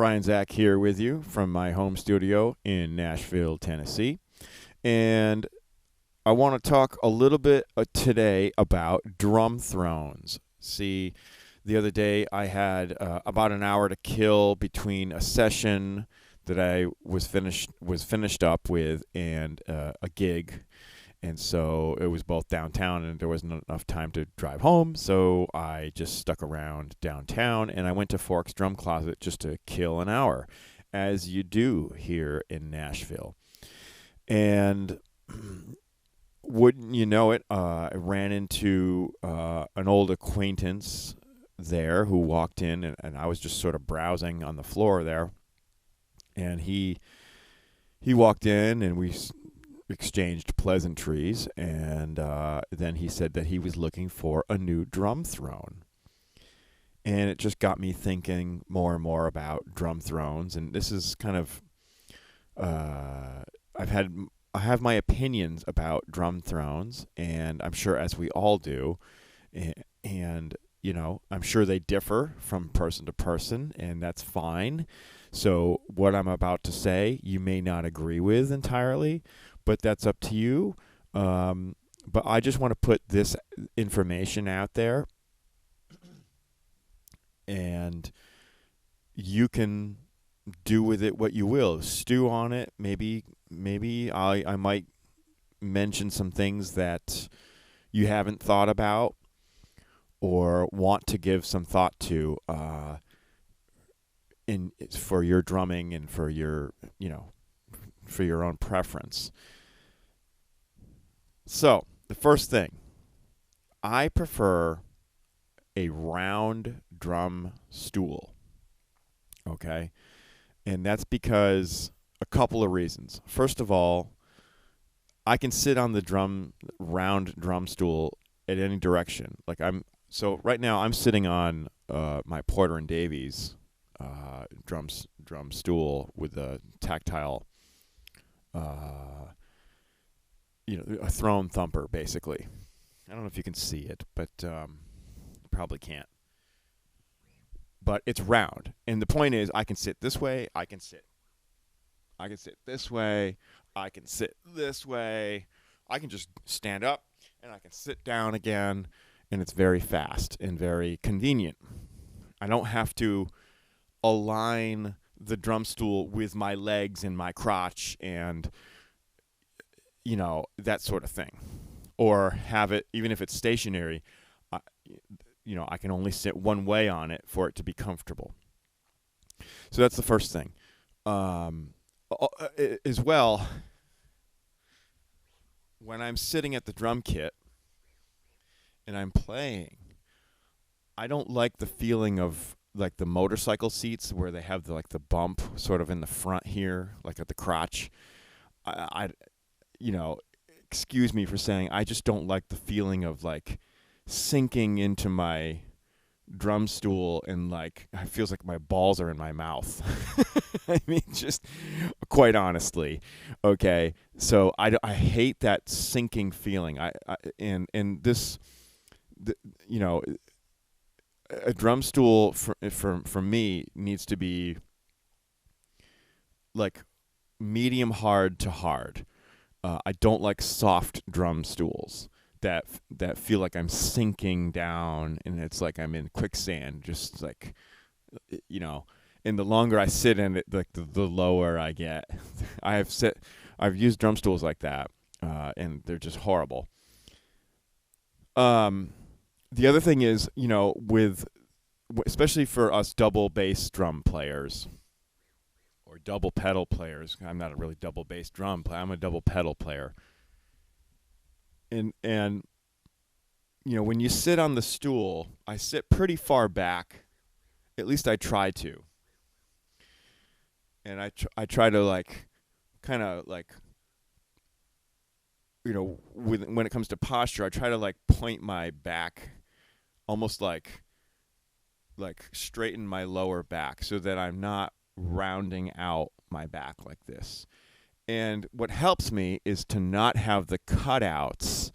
Brian Zach here with you from my home studio in Nashville, Tennessee. And I want to talk a little bit today about drum thrones. See, the other day I had about an hour to kill between a session that I was finished up with and a gig. And so it was both downtown and there wasn't enough time to drive home. So I just stuck around downtown and I went to Fork's Drum Closet just to kill an hour, as you do here in Nashville. And wouldn't you know it, I ran into an old acquaintance there who walked in and I was just sort of browsing on the floor there. And he walked in and we exchanged pleasantries, and then he said that he was looking for a new drum throne. And it just got me thinking more and more about drum thrones, and this is kind of I have my opinions about drum thrones, and I'm sure as we all do, and you know, I'm sure they differ from person to person, and that's fine. So what I'm about to say, you may not agree with entirely, but that's up to you. But I just want to put this information out there, and you can do with it what you will. Stew on it. Maybe I might mention some things that you haven't thought about or want to give some thought to for your drumming and for your, for your own preference. So, the first thing, I prefer a round drum stool, okay? And that's because a couple of reasons. First of all, I can sit on the round drum stool at any direction. So right now I'm sitting on my Porter and Davies drum stool with a tactile, a throne thumper, basically. I don't know if you can see it, but probably can't. But it's round, and the point is, I can sit this way. I can sit this way. I can sit this way. I can just stand up, and I can sit down again, and it's very fast and very convenient. I don't have to align the drum stool with my legs and my crotch and that sort of thing, or have it, even if it's stationary, I can only sit one way on it for it to be comfortable. So that's the first thing. As well, when I'm sitting at the drum kit and I'm playing, I don't like the feeling of like the motorcycle seats where they have the bump sort of in the front here, like at the crotch. Excuse me for saying, I just don't like the feeling of like sinking into my drum stool and like it feels like my balls are in my mouth. I mean, just quite honestly, okay. So I hate that sinking feeling. A drum stool for me needs to be like medium hard to hard. I don't like soft drum stools that feel like I'm sinking down and it's like I'm in quicksand, just like, and the longer I sit in it, like the lower I get. I've used drum stools like that, and they're just horrible. The other thing is, especially for us double bass drum players or double pedal players. I'm not a really double bass drum player. I'm a double pedal player. And when you sit on the stool, I sit pretty far back. At least I try to. And I try to when it comes to posture, I try to point my back almost like straighten my lower back so that I'm not rounding out my back like this. And what helps me is to not have the cutouts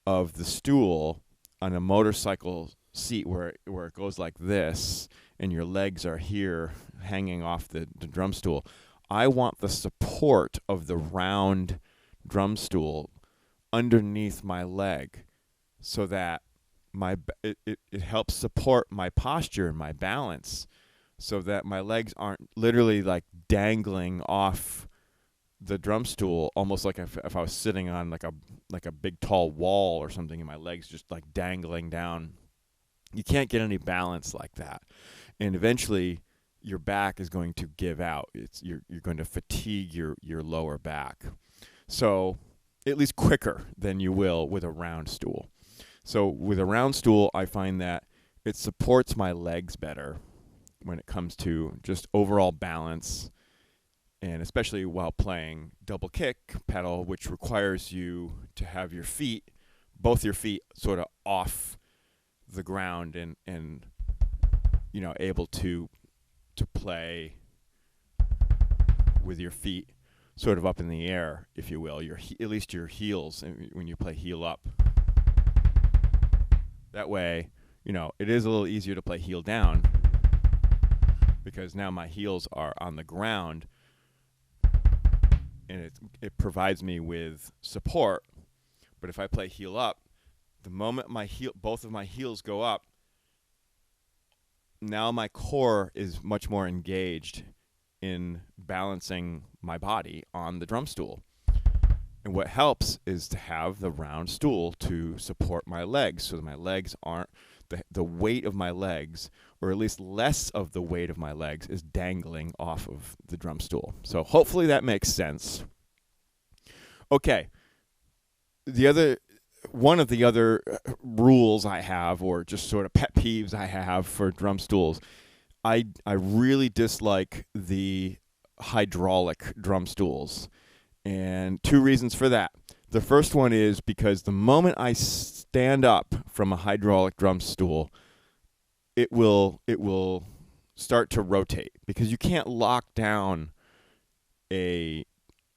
of the stool on a motorcycle seat where it goes like this and your legs are here hanging off the drum stool. I want the support of the round drum stool underneath my leg, so that it helps support my posture and my balance, so that my legs aren't literally like dangling off the drum stool, almost like if I was sitting on like a big tall wall or something, and my legs just like dangling down. You can't get any balance like that, and eventually your back is going to give out. You're going to fatigue your lower back, so at least quicker than you will with a round stool. So with a round stool, I find that it supports my legs better when it comes to just overall balance, and especially while playing double kick pedal, which requires you to have your feet, both your feet, sort of off the ground and able to play with your feet sort of up in the air, if you will, at least your heels when you play heel up. That way, it is a little easier to play heel down, because now my heels are on the ground, and it provides me with support. But if I play heel up, the moment both of my heels go up, now my core is much more engaged in balancing my body on the drum stool. And what helps is to have the round stool to support my legs, so that my legs aren't, the weight of my legs, or at least less of the weight of my legs, is dangling off of the drum stool. So hopefully that makes sense. Okay. One of the other rules I have, or just sort of pet peeves I have for drum stools, I really dislike the hydraulic drum stools. And two reasons for that. The first one is because the moment I stand up from a hydraulic drum stool, it will start to rotate, because you can't lock down a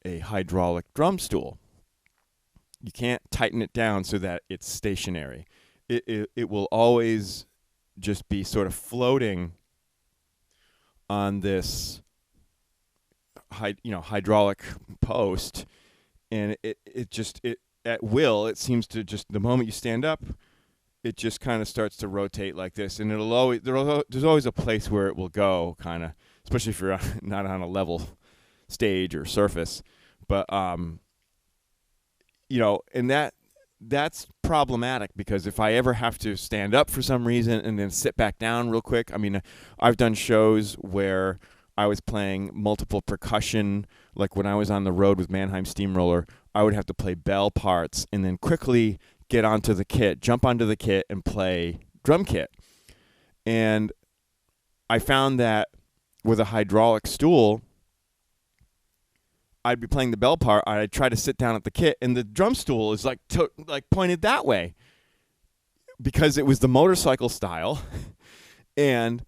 hydraulic drum stool. You can't tighten it down so that it's stationary. It will always just be sort of floating on this hydraulic post, and it at will, it seems to just, the moment you stand up, it just kind of starts to rotate like this, and there's always a place where it will go, kind of, especially if you're not on a level stage or surface. But and that's problematic, because if I ever have to stand up for some reason and then sit back down real quick, I mean, I've done shows where I was playing multiple percussion, like when I was on the road with Mannheim Steamroller, I would have to play bell parts and then quickly get onto the kit, jump onto the kit, and play drum kit. And I found that with a hydraulic stool, I'd be playing the bell part, I'd try to sit down at the kit, and the drum stool is like pointed that way, because it was the motorcycle style, and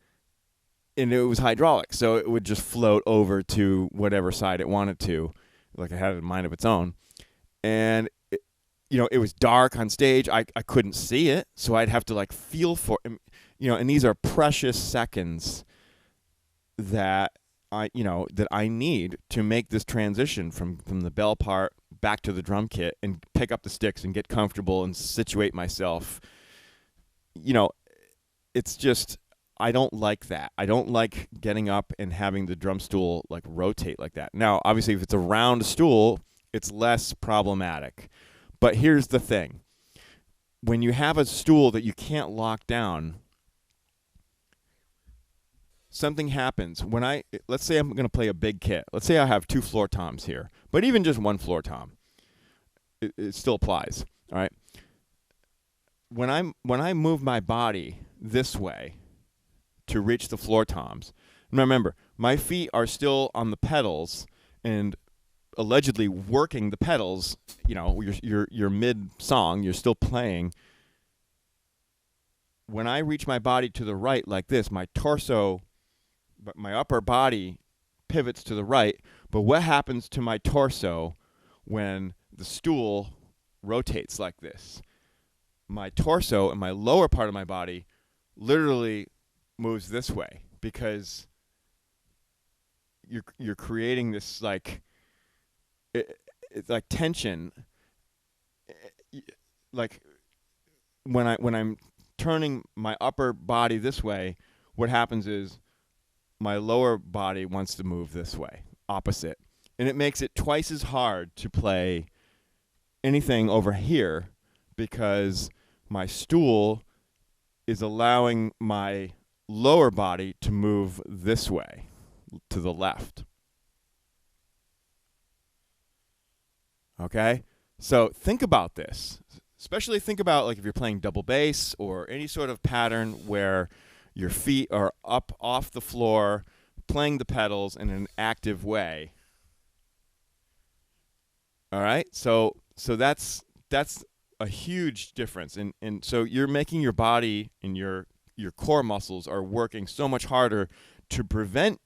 it was hydraulic, so it would just float over to whatever side it wanted to, like it had a mind of its own. And it was dark on stage. I couldn't see it, so I'd have to like feel for it. And these are precious seconds that I need to make this transition from the bell part back to the drum kit and pick up the sticks and get comfortable and situate myself. It's just, I don't like that. I don't like getting up and having the drum stool like rotate like that. Now, obviously, if it's a round stool, it's less problematic. But here's the thing. When you have a stool that you can't lock down, something happens. Let's say I'm going to play a big kit. Let's say I have 2 floor toms here, but even just 1 floor tom, it still applies. All right. When I move my body this way to reach the floor toms, and remember, my feet are still on the pedals and allegedly working the pedals. You're mid song, you're still playing. When I reach my body to the right like this, my torso, but my upper body pivots to the right. But what happens to my torso when the stool rotates like this? My torso and my lower part of my body literally moves this way, because you're creating this like it's like tension. Like when I'm turning my upper body this way, what happens is my lower body wants to move this way, opposite. And it makes it twice as hard to play anything over here because my stool is allowing my lower body to move this way, to the left. Okay? So think about this. Especially think about like if you're playing double bass or any sort of pattern where your feet are up off the floor, playing the pedals in an active way. All right? So that's a huge difference. And so you're making your body and your core muscles are working so much harder to prevent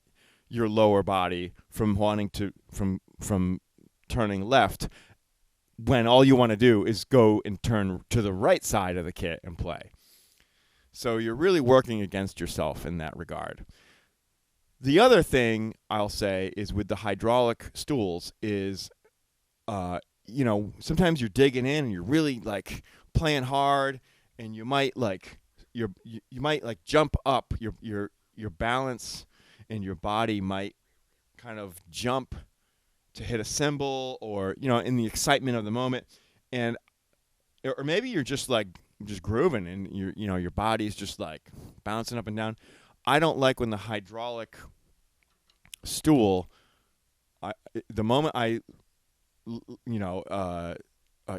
your lower body from wanting to from turning left when all you want to do is go and turn to the right side of the kit and play. So you're really working against yourself in that regard. The other thing I'll say is with the hydraulic stools is, sometimes you're digging in and you're really like playing hard, and you might like you might like jump up your balance, and your body might kind of jump to hit a cymbal, or in the excitement of the moment, and or maybe you're just like just grooving and your body's just like bouncing up and down. I don't like when the hydraulic stool, the moment I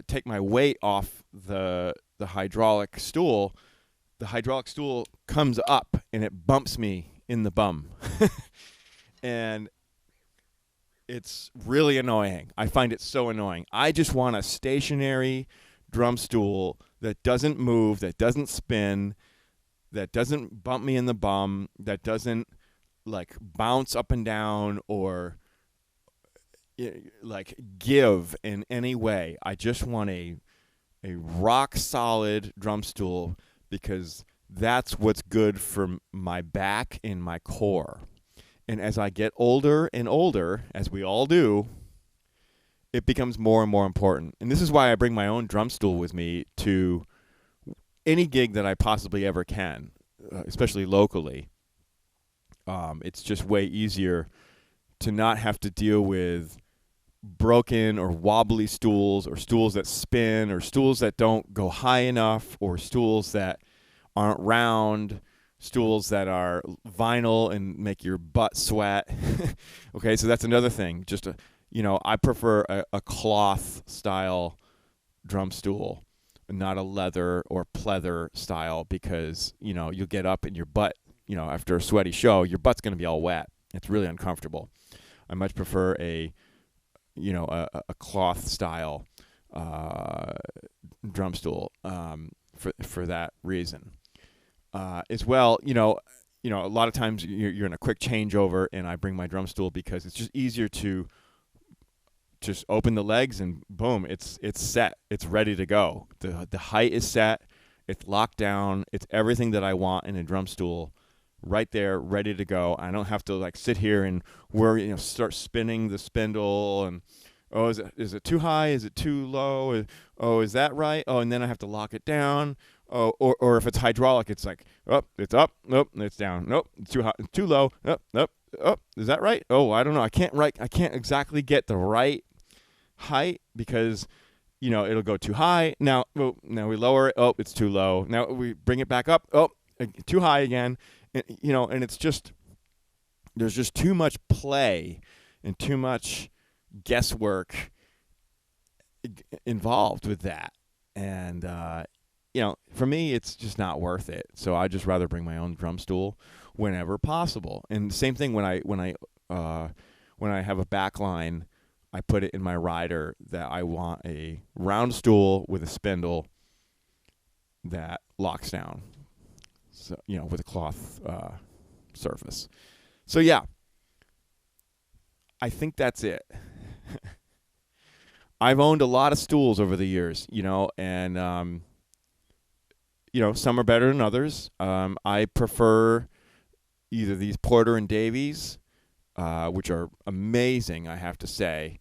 take my weight off the hydraulic stool, the hydraulic stool comes up and it bumps me in the bum. And it's really annoying. I find it so annoying. I just want a stationary drum stool that doesn't move, that doesn't spin, that doesn't bump me in the bum, that doesn't like bounce up and down or like give in any way. I just want a rock solid drum stool because that's what's good for my back and my core. And as I get older and older, as we all do, it becomes more and more important. And this is why I bring my own drum stool with me to any gig that I possibly ever can, especially locally. It's just way easier to not have to deal with broken or wobbly stools, or stools that spin, or stools that don't go high enough, or stools that aren't round, stools that are vinyl and make your butt sweat. Okay, so that's another thing. Just I prefer a cloth style drum stool, not a leather or pleather style, because you'll get up and your butt, after a sweaty show, your butt's going to be all wet. It's really uncomfortable. I much prefer a cloth style drum stool for that reason. As well, a lot of times you're in a quick changeover, and I bring my drum stool because it's just easier to just open the legs and boom, it's set, it's ready to go. The height is set, it's locked down, it's everything that I want in a drum stool, right there, ready to go. I don't have to like sit here and worry, start spinning the spindle and is it too high? Is it too low? Is that right? Oh, and then I have to lock it down. Oh, or if it's hydraulic, it's like, it's up, nope, it's down, nope, it's too high, it's too low, nope, is that right? Oh, I don't know. I can't exactly get the right height because, it'll go too high. Now we lower it. Oh, it's too low. Now we bring it back up. Oh, too high again. And, and it's just, there's just too much play and too much guesswork involved with that. And, for me, it's just not worth it. So I just rather bring my own drum stool whenever possible. And the same thing when I have a back line, I put it in my rider that I want a round stool with a spindle that locks down. So, with a cloth surface. So yeah, I think that's it. I've owned a lot of stools over the years, and some are better than others. I prefer either these Porter and Davies. which are amazing, I have to say,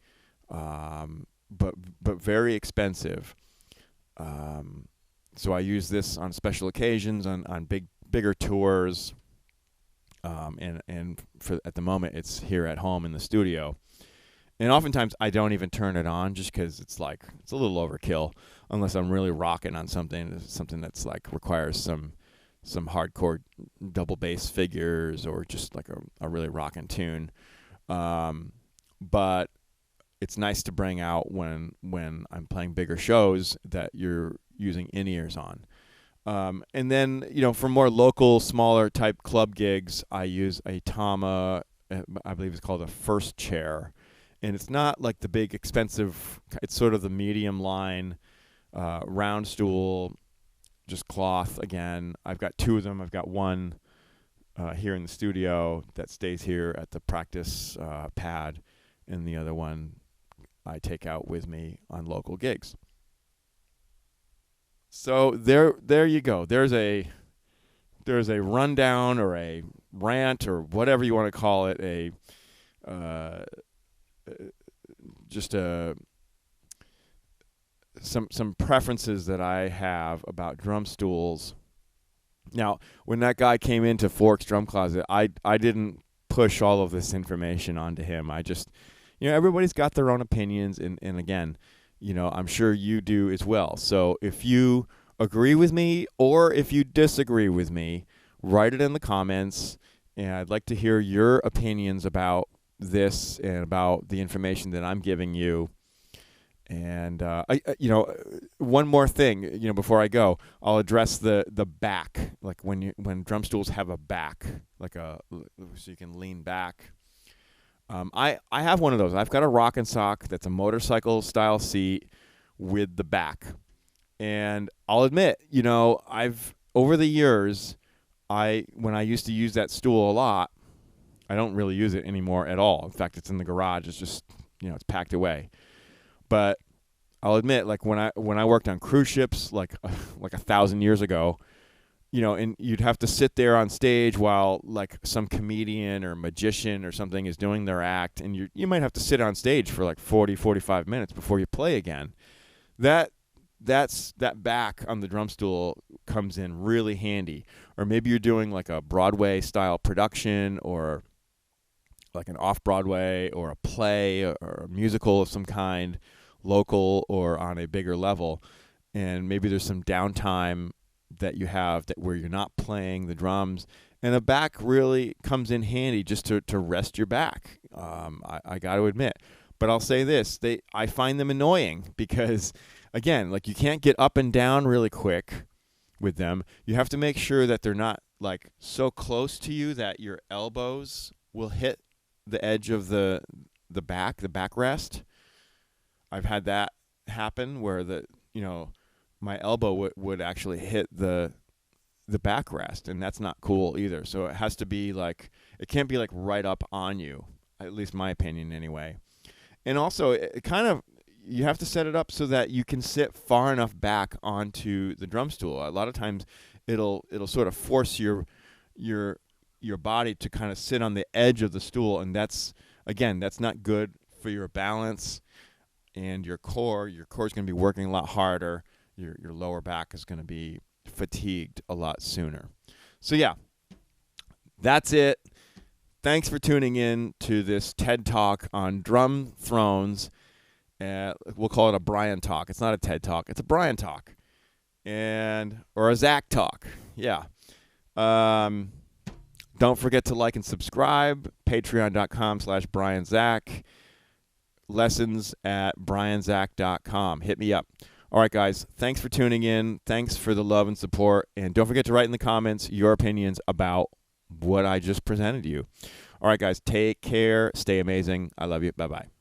but very expensive. So I use this on special occasions, on bigger tours, and for at the moment it's here at home in the studio. And oftentimes I don't even turn it on just because it's a little overkill, unless I'm really rocking on something that's like requires some hardcore double bass figures or just like a really rockin' tune. But it's nice to bring out when I'm playing bigger shows that you're using in-ears on. And then, for more local, smaller type club gigs, I use a Tama, I believe it's called a first chair. And it's not like the big expensive, it's sort of the medium line, round stool, just cloth again. I've got two of them. I've got one here in the studio that stays here at the practice pad, and the other one I take out with me on local gigs. So there you go. There's a rundown or a rant or whatever you want to call it, some preferences that I have about drum stools. Now, when that guy came into Fork's Drum Closet, I didn't push all of this information onto him. I just, everybody's got their own opinions, and again, I'm sure you do as well. So if you agree with me or if you disagree with me, write it in the comments, and I'd like to hear your opinions about this and about the information that I'm giving you. And one more thing, before I go, I'll address the back, like when drum stools have a back, so you can lean back. I have one of those. I've got a rock and sock that's a motorcycle style seat with the back, and I'll admit, I've over the years, when I used to use that stool a lot, I don't really use it anymore at all. In fact, it's in the garage. It's just, it's packed away. But I'll admit, like when I worked on cruise ships, like 1,000 years ago, and you'd have to sit there on stage while like some comedian or magician or something is doing their act, and you might have to sit on stage for like 45 minutes before you play again. That back on the drum stool comes in really handy. Or maybe you're doing like a Broadway style production, or like an off-Broadway or a play or a musical of some kind, local or on a bigger level, and maybe there's some downtime that you have where you're not playing the drums, and the back really comes in handy just to rest your back. I got to admit. But I'll say this, I find them annoying because, again, like you can't get up and down really quick with them. You have to make sure that they're not like so close to you that your elbows will hit the edge of the backrest. I've had that happen where my elbow would actually hit the backrest, and that's not cool either. So it has to be like, it can't be like right up on you, at least my opinion anyway. And also it kind of, you have to set it up so that you can sit far enough back onto the drum stool. A lot of times it'll sort of force your body to kind of sit on the edge of the stool, and that's not good for your balance and your core. Your core is going to be working a lot harder. Your lower back is going to be fatigued a lot sooner. So yeah, that's it. Thanks for tuning in to this TED Talk on drum thrones. We'll call it a Brian Talk. It's not a TED Talk. It's a Brian Talk, or a Zach Talk. Yeah. Don't forget to like and subscribe. Patreon.com/BrianZach. Lessons at BrianZach.com. Hit me up. All right, guys. Thanks for tuning in. Thanks for the love and support. And don't forget to write in the comments your opinions about what I just presented to you. All right, guys. Take care. Stay amazing. I love you. Bye-bye.